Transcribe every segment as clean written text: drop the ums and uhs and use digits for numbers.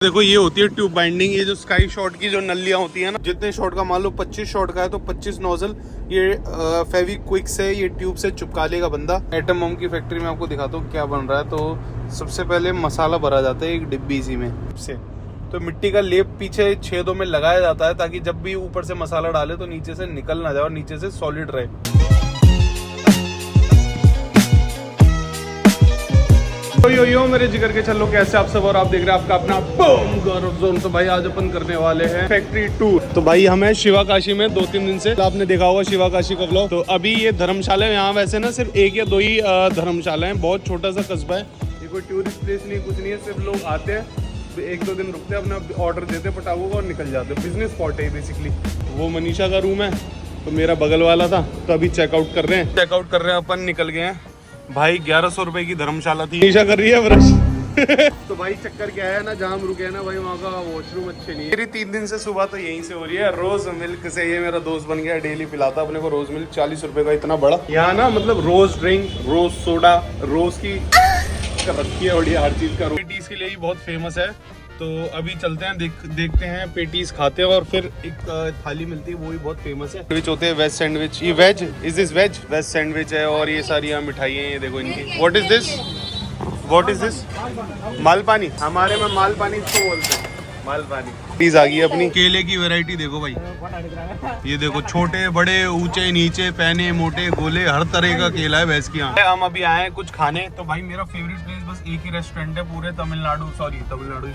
देखो ये होती है ट्यूब बाइंडिंग। ये जो स्काई शॉट की जो नलियां होती है ना, जितने शॉट का मान लो 25 शॉट का है तो 25 नोजल ये फेविक्विक से ये ट्यूब से चिपका लेगा बंदा। एटम बम की फैक्ट्री में आपको दिखाता हूँ क्या बन रहा है। तो सबसे पहले मसाला भरा जाता है एक डिब्बी इसी में से, तो मिट्टी का लेप पीछे छेदों में लगाया जाता है ताकि जब भी ऊपर से मसाला डाले तो नीचे से निकल ना जाए और नीचे से सॉलिड रहे। यो मेरे जिगर के चलो, कैसे आप सब, और आप देख रहे हैं आपका अपना बूम गौरव जोन। तो भाई आज अपन करने वाले हैं फैक्ट्री टूर। तो भाई हमें शिवाकाशी में 2-3 दिन से, आपने देखा होगा शिवाकाशी का व्लॉग। तो अभी ये धर्मशाला है, यहाँ वैसे ना सिर्फ 1 या 2 ही धर्मशाला है। बहुत छोटा सा कस्बा है, ये कोई टूरिस्ट प्लेस नहीं, कुछ नहीं है। सिर्फ लोग आते हैं, 1-2 दिन रुकते हैं, अपना ऑर्डर देते पटाखों का और निकल जाते हैं। बिजनेस स्पॉट है बेसिकली। वो मनीषा का रूम है, तो मेरा बगल वाला था, तो अभी चेकआउट कर रहे हैं अपन। निकल गए हैं भाई। 1100 रुपए की धर्मशाला थी। मनीषा कर रही है ब्रश। तो भाई चक्कर क्या है ना, जहाँ हम रुके हैं ना भाई, वहाँ का वॉशरूम अच्छे नहीं है। मेरी 3 दिन से सुबह तो यहीं से हो रही है। रोज मिल्क से ये मेरा दोस्त बन गया, डेली पिलाता अपने को रोज मिल्क। 40 रुपए का इतना बड़ा। यहाँ ना मतलब रोज ड्रिंक, रोज सोडा, रोज की रखी है बढ़िया हर चीज का। पेटीज के लिए ही बहुत फेमस है। तो अभी चलते हैं, देखते हैं, पेटीज खाते हैं। और फिर एक थाली मिलती है, वो भी बहुत फेमस है। सैंडविच होते हैं, वेज सैंडविच। ये veg, is this veg? Veg sandwich है। और ये सारी यहाँ मिठाइयाँ हैं, ये देखो इनकी। What is this? What is this? Malpani. हमारे में मालपानी इसको बोलते हैं, मालपानी। चीज आ गई अपनी। केले की वैरायटी देखो भाई, ये देखो, छोटे बड़े, ऊंचे नीचे, पैने मोटे गोले, हर तरह का केला है भैंस की। यहाँ हम अभी आए हैं कुछ खाने। तो भाई मेरा फेवरेट प्लेस बस एक ही रेस्टोरेंट है पूरे तमिलनाडु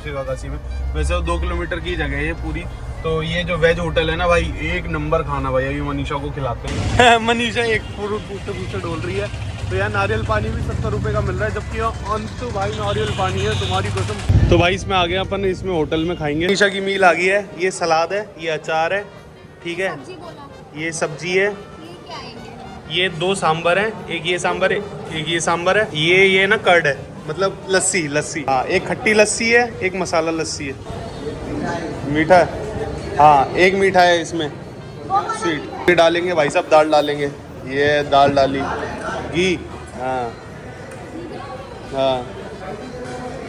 शिवाकाशी में। वैसे 2 किलोमीटर की जगह है ये पूरी। तो ये जो वेज होटल है ना भाई, एक नंबर खाना भाई। अभी मनीषा को खिलाते हैं। मनीषा एक पूछे डोल रही है। तो यार नारियल पानी भी 70 रुपए का मिल रहा है, जबकि अंतु भाई नारियल पानी है तुम्हारी कसम। तो भाई इसमें आ गए अपन, इसमें होटल में खाएंगे। मनीषा की मील आ गई है। ये सलाद है, ये अचार है, ठीक है, ये सब्जी है, ये 2 सांबर है, एक ये सांबर है, एक ये सांबर है, ये ना कर्ड है, मतलब लस्सी। हाँ, एक खट्टी लस्सी है, एक मसाला लस्सी है। मीठा है, हाँ एक मीठा है इसमें, स्वीट। डालेंगे भाई साहब, दाल डालेंगे। ये दाल डाली, घी, हाँ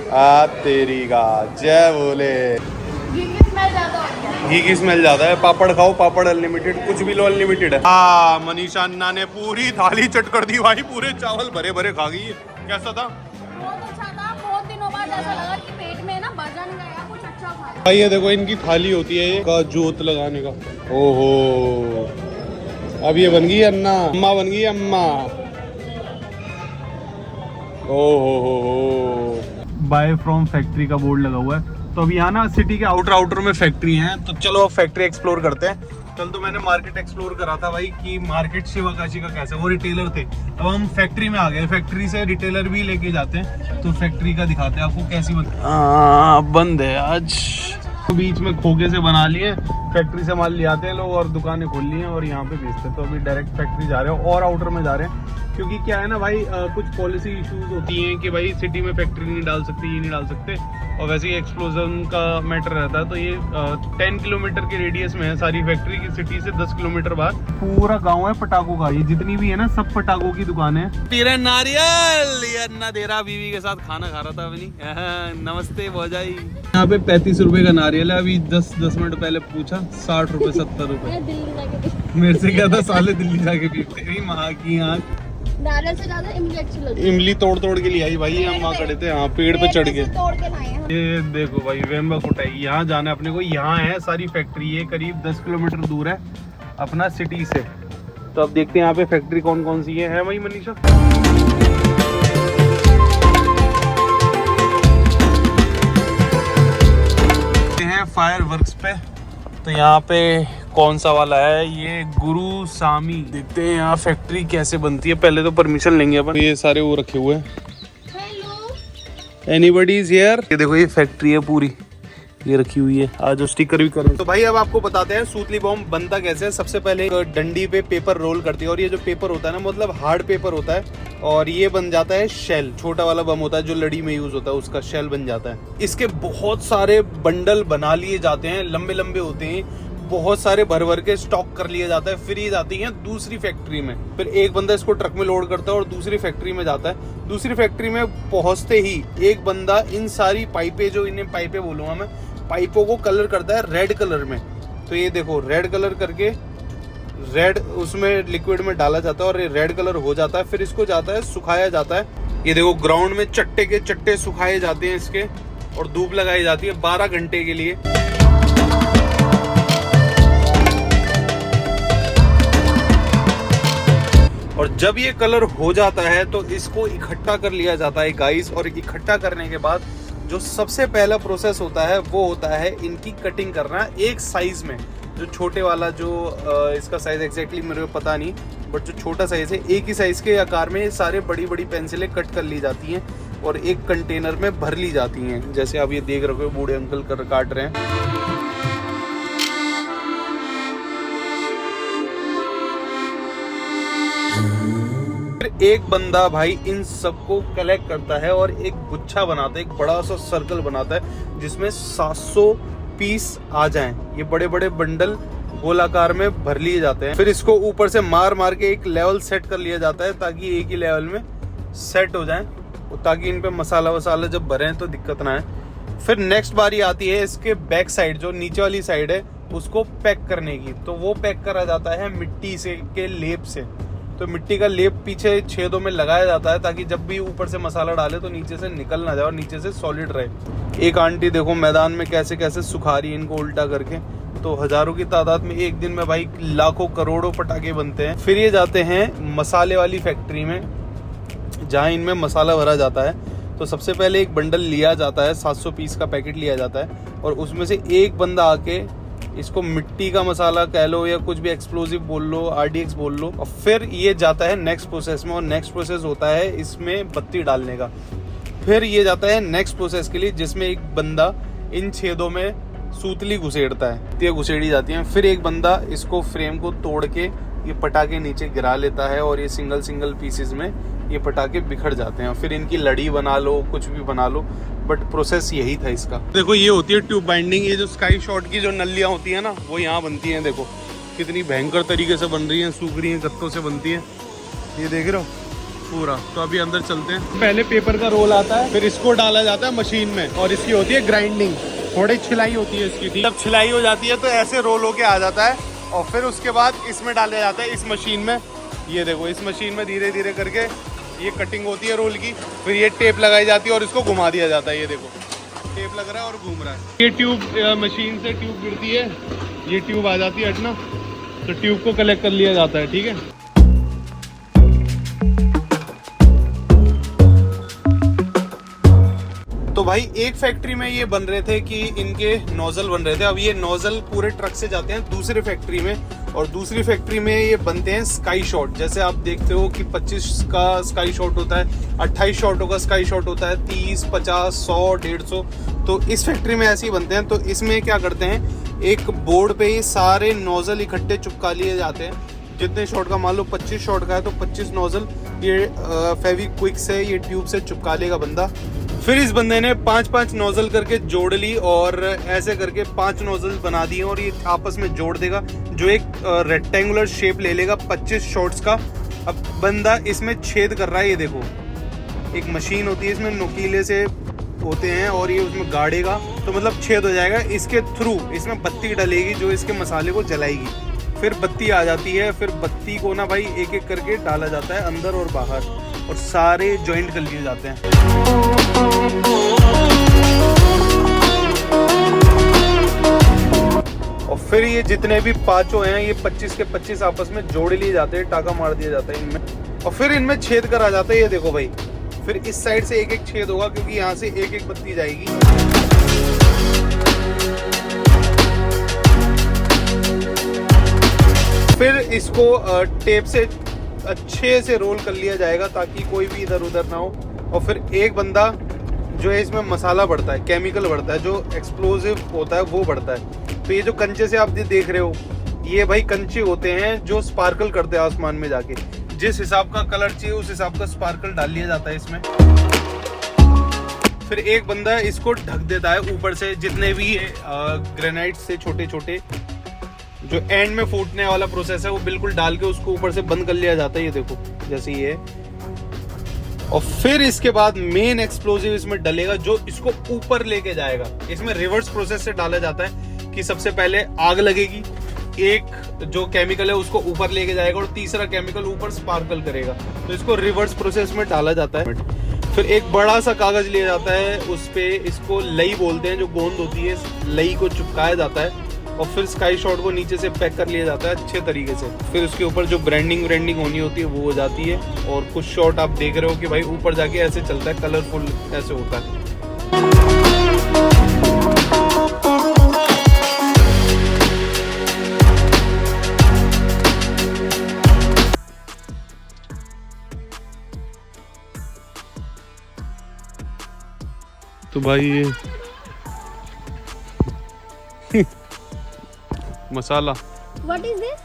हाँ, तेरी का जय बोले। घी की स्मेल ज्यादा है। पापड़ खाओ, पापड़ अनलिमिटेड, कुछ भी लो अनलिमिटेड है। हाँ, मनीषा अन्ना ने पूरी थाली चट कर दी भाई। पूरे चावल भरे भरे खा गई। कैसा था? बहुत अच्छा था। बहुत दिनों बाद ऐसा लगा कि पेट में ना वजन गया, कुछ अच्छा खाया। भाई ये देखो इनकी थाली होती है का जोत लगाने का। ओहो, अब ये बन गई अन्ना, अम्मा बन गई अम्मा। ओहो, बाय फ्रॉम फैक्ट्री का बोर्ड लगा हुआ है। तो अभी यहाँ ना सिटी के आउटर में फैक्ट्री है। तो चलो अब फैक्ट्री एक्सप्लोर करते हैं। कल तो मैंने मार्केट एक्सप्लोर करा था भाई, कि मार्केट शिवाकाशी का कैसे, वो रिटेलर थे। अब हम फैक्ट्री में आ गए। फैक्ट्री से रिटेलर भी लेके जाते हैं, तो फैक्ट्री का दिखाते हैं आपको कैसी बंद है आज। बीच में खोखे से बना लिए, फैक्ट्री से माल ले आते हैं लोग और दुकानें खोल ली हैं और यहाँ पे बेचते हैं। तो अभी डायरेक्ट फैक्ट्री जा रहे हैं और आउटर में जा रहे हैं, क्योंकि क्या है ना भाई, कुछ पॉलिसी इश्यूज होती हैं कि भाई सिटी में फैक्ट्री नहीं डाल सकते, ये नहीं डाल सकते। और वैसे ही एक्सप्लोजन का मैटर रहता है। तो ये 10 किलोमीटर के रेडियस में है सारी फैक्ट्री की। सिटी से 10 किलोमीटर बाद पूरा गाँव है पटाखों का। ये जितनी भी है ना, सब पटाखों की दुकान है। तेरा नारियल ये अन्ना दे रहा, बीवी के साथ खाना खा रहा था अपनी। नमस्ते भौजाई। यहाँ पे 35 रुपए का नारियल है। अभी 10 मिनट पहले पूछा, 60 रुपए 70 रुपए। मेरे से क्या था, साले दिल्ली जाके पीते। तेरी माँ की आँख। नारियल से ज्यादा इमली अच्छी लगी। इमली तोड़ के लिए आई भाई। हम वहाँ खड़े थे, हाँ पेड़ पे चढ़ के तोड़ के लाए हैं। ये देखो भाई, वेम्बा कोटाई, यहाँ जाना है अपने को। यहाँ है सारी फैक्ट्री। ये करीब 10 किलोमीटर दूर है अपना सिटी से। तो अब देखते हैं यहाँ पे फैक्ट्री कौन कौन सी है भाई मनीषा। हैं फायर वर्क्स पे। तो यहाँ पे कौन सा वाला है, ये गुरु सामी। देखते हैं यहाँ फैक्ट्री कैसे बनती है। पहले तो परमिशन लेंगे अपन। ये सारे वो रखे हुए हैं। Anybody is here. ये देखो ये फैक्ट्री है पूरी, ये रखी हुई है। आज स्टिकर भी करो। तो भाई अब आपको बताते हैं सूतली बॉम्ब बनता कैसे है। सबसे पहले डंडी पे पेपर रोल करती है, और ये जो पेपर होता है ना, मतलब हार्ड पेपर होता है, और ये बन जाता है शेल। छोटा वाला बम होता है जो लड़ी में यूज होता है, उसका शेल बन जाता है। इसके बहुत सारे बंडल बना लिए जाते हैं, लंबे लंबे होते हैं, बहुत सारे भर भर के स्टॉक कर लिया जाता है, फिर ये जाती है दूसरी फैक्ट्री में। फिर एक बंदा इसको ट्रक में लोड करता है और दूसरी फैक्ट्री में जाता है। दूसरी फैक्ट्री में पहुंचते ही एक बंदा इन सारी पाइपें, जो इन्हें पाइपें बोलूंगा मैं, पाइपों को कलर करता है रेड कलर में। तो ये देखो रेड कलर करके, रेड उसमें लिक्विड में डाला जाता है और ये रेड कलर हो जाता है। फिर इसको जाता है सुखाया जाता है। ये देखो ग्राउंड में चट्टे के चट्टे सुखाए जाते हैं इसके, और धूप लगाई जाती है 12 घंटे के लिए। और जब ये कलर हो जाता है तो इसको इकट्ठा कर लिया जाता है गाइस। और इकट्ठा करने के बाद जो सबसे पहला प्रोसेस होता है वो होता है इनकी कटिंग करना एक साइज में। जो छोटे वाला, जो इसका साइज एग्जैक्टली मेरे को पता नहीं, बट जो छोटा साइज है, एक ही साइज के आकार में सारे बड़ी बड़ी पेंसिलें कट कर ली जाती हैं और एक कंटेनर में भर ली जाती हैं। जैसे आप ये देख रहे हो बूढ़े अंकल काट रहे हैं। एक बंदा भाई इन सबको कलेक्ट करता है और एक गुच्छा बनाता है, एक बड़ा सा सर्कल बनाता है जिसमें 700 पीस आ जाएं। ये बड़े बड़े बंडल गोलाकार में भर लिए जाते हैं। फिर इसको ऊपर से मार मार के एक लेवल सेट कर लिया जाता है ताकि एक ही लेवल में सेट हो जाए, ताकि इन पे मसाला वसाला जब भरे तो दिक्कत ना है। फिर नेक्स्ट बारी आती है इसके बैक साइड, जो नीचे वाली साइड है, उसको पैक करने की। तो वो पैक करा जाता है मिट्टी से के लेप से। तो मिट्टी का लेप पीछे छेदों में लगाया जाता है ताकि जब भी ऊपर से मसाला डाले तो नीचे से निकल ना जाए और नीचे से सॉलिड रहे। एक आंटी देखो मैदान में कैसे कैसे सुखा रही है इनको उल्टा करके। तो हजारों की तादाद में एक दिन में भाई लाखों करोड़ों पटाखे बनते हैं। फिर ये जाते हैं मसाले वाली फैक्ट्री में जहाँ इनमें मसाला भरा जाता है। तो सबसे पहले एक बंडल लिया जाता है, 700 पीस का पैकेट लिया जाता है और उसमें से एक बंदा आके इसको मिट्टी का मसाला कह लो या कुछ भी एक्सप्लोजिव बोल लो, RDX बोल लो। और फिर ये जाता है नेक्स्ट प्रोसेस में, और नेक्स्ट प्रोसेस होता है इसमें बत्ती डालने का। फिर ये जाता है नेक्स्ट प्रोसेस के लिए जिसमें एक बंदा इन छेदों में सूतली घुसेड़ता है, ये घुसेड़ी जाती है। फिर एक बंदा इसको फ्रेम को तोड़ के ये पटाखे नीचे गिरा लेता है और ये सिंगल सिंगल पीसेस में ये पटाखे बिखर जाते हैं। फिर इनकी लड़ी बना लो, कुछ भी बना लो, बट प्रोसेस यही था इसका। देखो ये होती है ट्यूब बाइंडिंग। ये जो स्काई शॉट की जो नलियां होती है ना, वो यहाँ बनती हैं। देखो कितनी भयंकर तरीके से बन रही हैं, सूख रही हैं, गत्तों से बनती है। ये देख रहे हो पूरा। तो अभी अंदर चलते हैं। पहले पेपर का रोल आता है, फिर इसको डाला जाता है मशीन में और इसकी होती है ग्राइंडिंग। थोड़ी छिलाई होती है इसकी। जब छिलाई हो जाती है तो ऐसे रोल होके आ जाता है और फिर उसके बाद इसमें डाला जाता है इस मशीन में। ये देखो इस मशीन में धीरे धीरे करके ये कटिंग होती है रोल की। फिर ये टेप लगाई जाती है और इसको घुमा दिया जाता है। ये देखो टेप लग रहा है और घूम रहा है। ये ट्यूब मशीन से ट्यूब गिरती है, ये ट्यूब आ जाती है हटना, तो ट्यूब को कलेक्ट कर लिया जाता है। ठीक है। तो भाई एक फैक्ट्री में ये बन रहे थे कि इनके नोजल बन रहे थे। अब ये नोजल पूरे ट्रक से जाते हैं दूसरे फैक्ट्री में, और दूसरी फैक्ट्री में ये बनते हैं स्काई शॉट। जैसे आप देखते हो कि 25 का स्काई शॉट होता है, 28 शॉटों का स्काई शॉट होता है, 30, 50, 100, 150। तो इस फैक्ट्री में ऐसे ही बनते हैं। तो इसमें क्या करते हैं, एक बोर्ड पे ये सारे नोजल इकट्ठे चिपका लिए जाते हैं। जितने शॉट का, मान लो 25 शॉट का है तो 25 नोजल ये फेविक्विक से, ये ट्यूब से चिपका लेगा बंदा। फिर इस बंदे ने 5-5 नोजल करके जोड़ ली और ऐसे करके 5 नोजल बना दिए और ये आपस में जोड़ देगा, जो एक रेक्टेंगुलर शेप ले लेगा 25 शॉट्स का। अब बंदा इसमें छेद कर रहा है। ये देखो एक मशीन होती है, इसमें नुकीले से होते हैं और ये उसमें गाड़ेगा तो मतलब छेद हो जाएगा। इसके थ्रू इसमें बत्ती डलेगी जो इसके मसाले को जलाएगी। फिर बत्ती आ जाती है। फिर बत्ती को ना भाई एक एक करके डाला जाता है अंदर और बाहर, और सारे जॉइंट कर लिए जाते हैं। और फिर ये जितने भी पांचों हैं ये 25 के 25 आपस में जोड़ लिए जाते हैं, टाका मार दिया जाता है इनमें, और फिर इनमें छेद करा जाता है। ये देखो भाई, फिर इस साइड से एक एक छेद होगा क्योंकि यहाँ से एक एक बत्ती जाएगी। फिर इसको टेप से अच्छे से रोल कर लिया जाएगा ताकि कोई भी इधर उधर ना हो। और फिर एक बंदा जो है इसमें मसाला बढ़ता है, केमिकल बढ़ता है, जो एक्सप्लोजिव होता है वो बढ़ता है। तो ये जो कंचे से आप देख रहे हो, ये भाई कंचे होते हैं जो स्पार्कल करते हैं आसमान में जाके। जिस हिसाब का कलर चाहिए उस हिसाब का स्पार्कल डाल लिया जाता है इसमें। फिर एक बंदा इसको ढक देता है ऊपर से, जितने भी ग्रेनाइट से छोटे छोटे जो एंड में फूटने वाला प्रोसेस है वो बिल्कुल डाल के उसको ऊपर से बंद कर लिया जाता है। ये देखो जैसे ये, और फिर इसके बाद मेन एक्सप्लोजिव इसमें डलेगा जो इसको ऊपर लेके जाएगा। इसमें रिवर्स प्रोसेस से डाला जाता है कि सबसे पहले आग लगेगी, एक जो केमिकल है उसको ऊपर लेके जाएगा और तीसरा केमिकल ऊपर स्पार्कल करेगा। तो इसको रिवर्स प्रोसेस में डाला जाता है। फिर एक बड़ा सा कागज लिया जाता है, उस पे इसको लई बोलते हैं, जो गोंद होती है, लई को चिपकाया जाता है और फिर स्काई शॉट को नीचे से पैक कर लिया जाता है अच्छे तरीके से। फिर उसके ऊपर जो ब्रांडिंग होनी होती है वो हो जाती है। और कुछ शॉट आप देख रहे हो कि भाई ऊपर जाके ऐसे चलता है, कलरफुल ऐसे होता है। तो भाई ये मसाला, व्हाट इज दिस?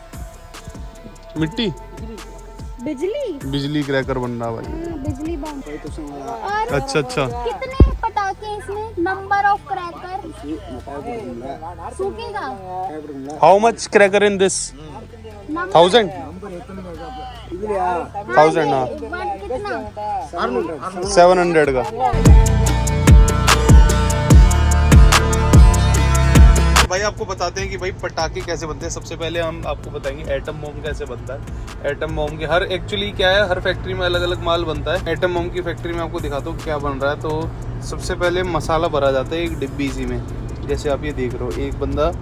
मिट्टी, बिजली क्रैकर बन रहा भाई। बिजली बम। और अच्छा कितने पटाखे इसमें? नंबर ऑफ क्रैकर सूखेगा? How much cracker in this? 1000 हाँ, कितना? 700 का। भाई आपको बताते हैं कि भाई पटाखे कैसे बनते हैं। सबसे पहले हम आपको बताएंगे एटम बम कैसे बनता है। एटम बम के हर एक्चुअली क्या है, हर फैक्ट्री में अलग अलग माल बनता है। एटम बम की फैक्ट्री में आपको दिखाता हूँ क्या बन रहा है। तो सबसे पहले मसाला भरा जाता है एक डिब्बी सी में, जैसे आप ये देख रहे हो, एक बंदा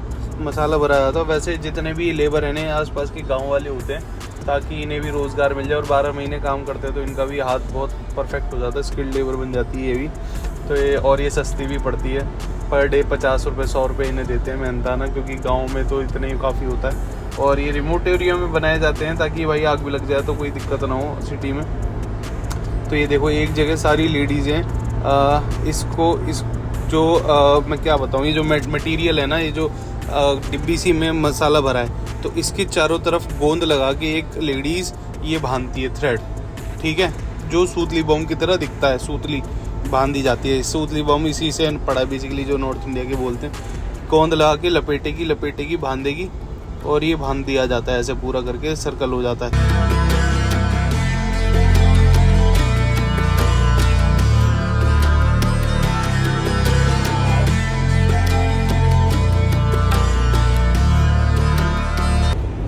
मसाला भरा जाता है। वैसे जितने भी लेबर है ना आसपास के गाँव वाले होते हैं, ताकि इन्हें भी रोज़गार मिल जाए और 12 महीने काम करते हैं तो इनका भी हाथ बहुत परफेक्ट हो जाता है, स्किल्ड लेबर बन जाती है ये भी। तो ये और ये सस्ती भी पड़ती है, पर डे 50 रुपये 100 रुपये इन्हें देते हैं मेहनताना, क्योंकि गांव में तो इतना ही काफ़ी होता है। और ये रिमोट एरिया में बनाए जाते हैं ताकि भाई आग भी लग जाए तो कोई दिक्कत ना हो सिटी में। तो ये देखो एक जगह सारी लेडीज़ हैं, मैं क्या बताऊँ, ये जो मटेरियल है ना, ये जो डिब्बी सी में मसाला भरा है, तो इसके चारों तरफ गोंद लगा के एक लेडीज़ ये बांधती है थ्रेड, ठीक है, जो सूतली बम की तरह दिखता है, सूतली बांध दी जाती है। सूतली बम इसी से पड़ा बेसिकली, जो नॉर्थ इंडिया के बोलते हैं। गोंद लगा के लपेटेगी बांधेगी और ये बांध दिया जाता है, ऐसे पूरा करके सर्कल हो जाता है।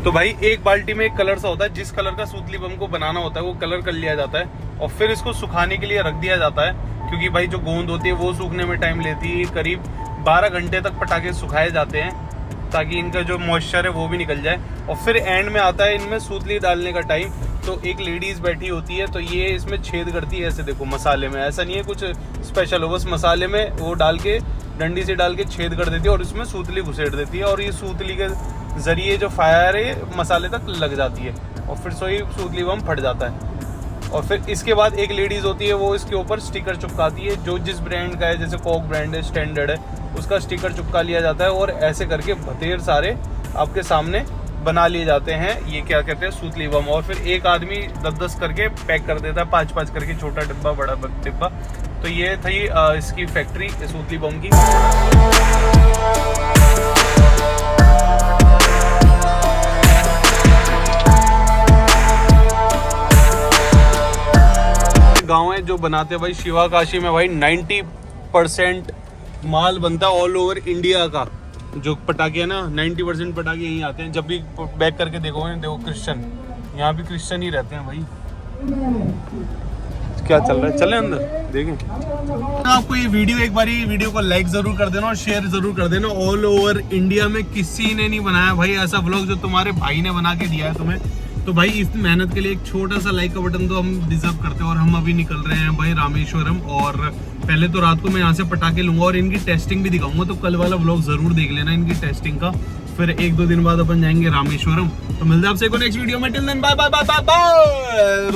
तो भाई एक बाल्टी में एक कलर सा होता है, जिस कलर का सूतली बम को बनाना होता है वो कलर कर लिया जाता है और फिर इसको सुखाने के लिए रख दिया जाता है, क्योंकि भाई जो गोंद होती है वो सूखने में टाइम लेती है। करीब 12 घंटे तक पटाखे सुखाए जाते हैं ताकि इनका जो मॉइस्चर है वो भी निकल जाए। और फिर एंड में आता है इनमें सूतली डालने का टाइम। तो एक लेडीज़ बैठी होती है, तो ये इसमें छेद करती है, ऐसे देखो मसाले में, ऐसा नहीं है कुछ स्पेशल हो, बस मसाले में वो डाल के डंडी से डाल के छेद कर देती है और इसमें सूतली घुसेड़ देती है और ये सूतली के जरिए जो फायर है मसाले तक लग जाती है और फिर सोई सूतली बम फट जाता है। और फिर इसके बाद एक लेडीज़ होती है, वो इसके ऊपर स्टिकर चिपकाती है, जो जिस ब्रांड का है, जैसे कोक ब्रांड है, स्टैंडर्ड है, उसका स्टिकर चिपका लिया जाता है और ऐसे करके ढेर सारे आपके सामने बना लिए जाते हैं। ये क्या कहते हैं, सूतली बम। और फिर एक आदमी 10-10 करके पैक कर देता है, 5-5 करके, छोटा डिब्बा बड़ा डिब्बा। तो ये थी इसकी फैक्ट्री सूतली बम की। गाँव है जो बनाते हैं भाई, शिवा काशी में भाई 90% माल बनता है ऑल ओवर इंडिया का। जो पटाखे है ना, 90% पटाखे यहीं आते हैं। जब भी बैक करके देखोगे, देखो क्रिश्चियन, यहाँ भी क्रिश्चियन ही रहते हैं भाई। क्या चल रहा है, चले अंदर देखें। आपको ये वीडियो एक बार वीडियो को लाइक जरूर कर देना और शेयर जरूर कर देना। ऑल ओवर इंडिया में किसी ने नहीं बनाया भाई ऐसा व्लॉग जो तुम्हारे भाई ने बना के दिया है तुम्हें। तो भाई इस मेहनत के लिए एक छोटा सा लाइक का बटन तो हम डिजर्व करते हैं। और हम अभी निकल रहे हैं भाई रामेश्वरम, और पहले तो रात को मैं यहाँ से पटाखे लूंगा और इनकी टेस्टिंग भी दिखाऊंगा। तो कल वाला व्लॉग जरूर देख लेना इनकी टेस्टिंग का। फिर 1-2 दिन बाद अपन जाएंगे रामेश्वरम। तो मिलते हैं आपसे नेक्स्ट वीडियो में। Till then bye bye bye bye bye.